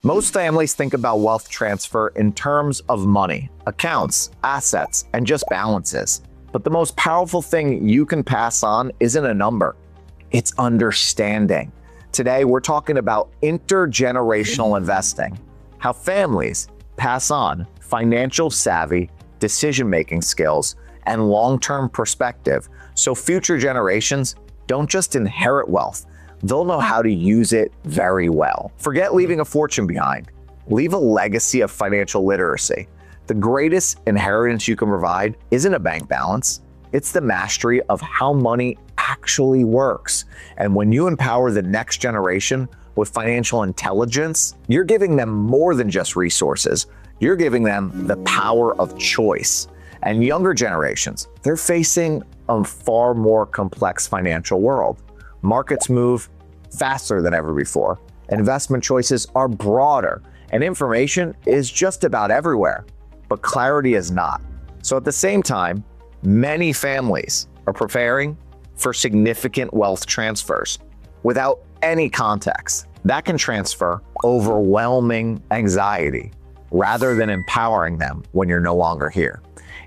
Most families think about wealth transfer in terms of money, accounts, assets, and just balances. But the most powerful thing you can pass on isn't a number, it's understanding. Today, we're talking about intergenerational investing, how families pass on financial savvy, decision-making skills, and long-term perspective so future generations don't just inherit wealth, they'll know how to use it very well. Forget leaving a fortune behind. Leave a legacy of financial literacy. The greatest inheritance you can provide isn't a bank balance. It's the mastery of how money actually works. And when you empower the next generation with financial intelligence, you're giving them more than just resources. You're giving them the power of choice. And younger generations, they're facing a far more complex financial world. Markets move faster than ever before. Investment choices are broader, and information is just about everywhere, but clarity is not. So at the same time, many families are preparing for significant wealth transfers without any context. That can transfer overwhelming anxiety rather than empowering them when you're no longer here.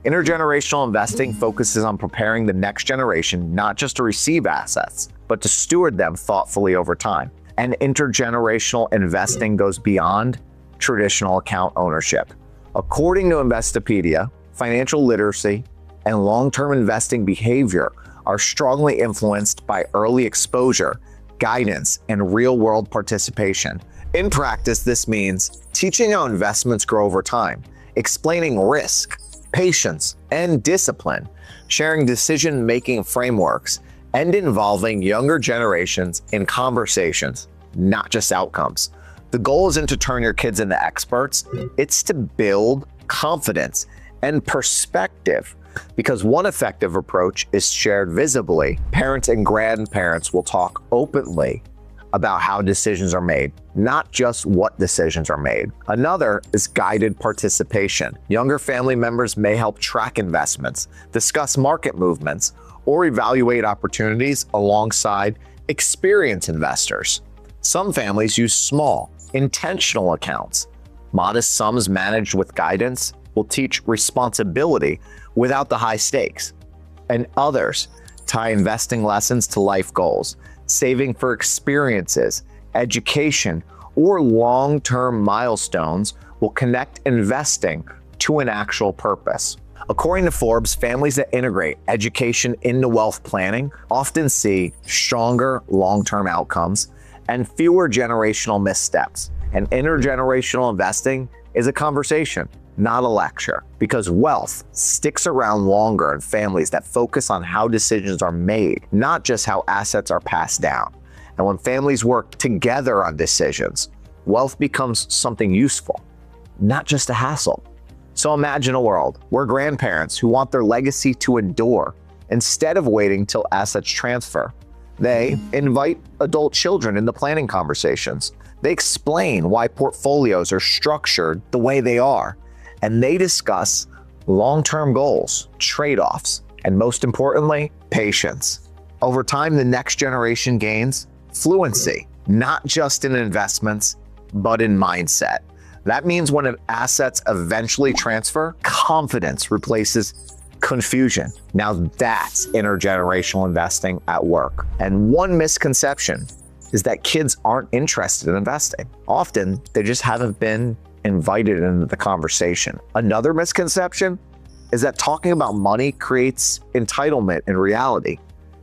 Intergenerational investing focuses on preparing the next generation not just to receive assets, but to steward them thoughtfully over time. And intergenerational investing goes beyond traditional account ownership. According to Investopedia, financial literacy and long-term investing behavior are strongly influenced by early exposure, guidance, and real-world participation. In practice, this means teaching how investments grow over time, explaining risk, patience, and discipline, sharing decision-making frameworks, and involving younger generations in conversations, not just outcomes. The goal isn't to turn your kids into experts, it's to build confidence and perspective. Because one effective approach is shared visibly. Parents and grandparents will talk openly about how decisions are made, not just what decisions are made. Another is guided participation. Younger family members may help track investments, discuss market movements, or evaluate opportunities alongside experienced investors. Some families use small, intentional accounts. Modest sums managed with guidance will teach responsibility without the high stakes. And others tie investing lessons to life goals, saving for experiences, education, or long-term milestones will connect investing to an actual purpose. According to Forbes, families that integrate education into wealth planning often see stronger long-term outcomes and fewer generational missteps. And intergenerational investing is a conversation, not a lecture, because wealth sticks around longer in families that focus on how decisions are made, not just how assets are passed down. And when families work together on decisions, wealth becomes something useful, not just a hassle. So imagine a world where grandparents who want their legacy to endure, instead of waiting till assets transfer, they invite adult children into planning conversations. They explain why portfolios are structured the way they are, and they discuss long-term goals, trade-offs, and most importantly, patience. Over time, the next generation gains fluency, not just in investments, but in mindset. That means when assets eventually transfer, confidence replaces confusion. Now that's intergenerational investing at work. And one misconception is that kids aren't interested in investing. Often, they just haven't been invited into the conversation. Another misconception is that talking about money creates entitlement in reality.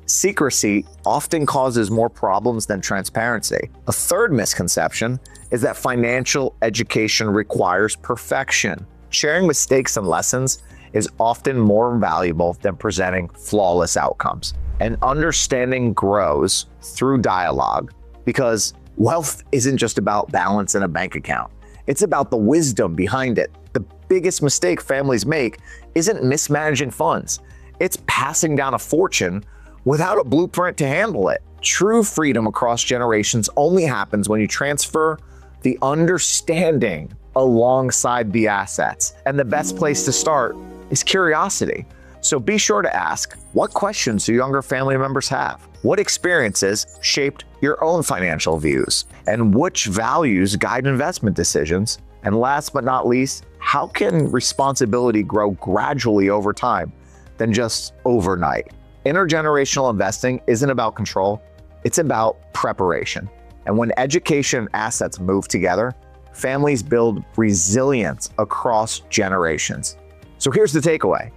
Secrecy often causes more problems than transparency. A third misconception is that financial education requires perfection. Sharing mistakes and lessons is often more valuable than presenting flawless outcomes. And understanding grows through dialogue, because wealth isn't just about balance in a bank account. It's about the wisdom behind it. The biggest mistake families make isn't mismanaging funds. It's passing down a fortune without a blueprint to handle it. True freedom across generations only happens when you transfer the understanding alongside the assets. And the best place to start is curiosity. So be sure to ask, what questions do younger family members have? What experiences shaped your own financial views? And which values guide investment decisions? And last but not least, how can responsibility grow gradually over time than just overnight? Intergenerational investing isn't about control, it's about preparation. And when education and assets move together, families build resilience across generations. So here's the takeaway.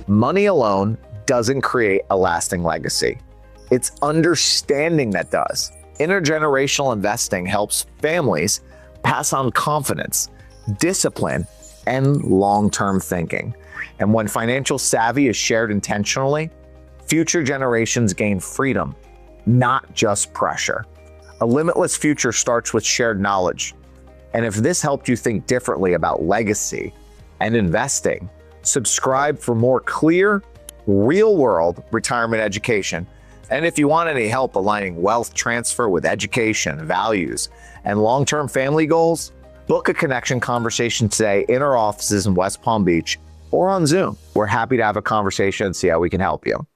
Money alone doesn't create a lasting legacy. It's understanding that does. Intergenerational investing helps families pass on confidence, discipline, and long-term thinking. And when financial savvy is shared intentionally, future generations gain freedom, not just pressure. A limitless future starts with shared knowledge. And if this helped you think differently about legacy and investing, subscribe for more clear, real-world retirement education. And if you want any help aligning wealth transfer with education, values, and long-term family goals, book a connection conversation today in our offices in West Palm Beach or on Zoom. We're happy to have a conversation and see how we can help you.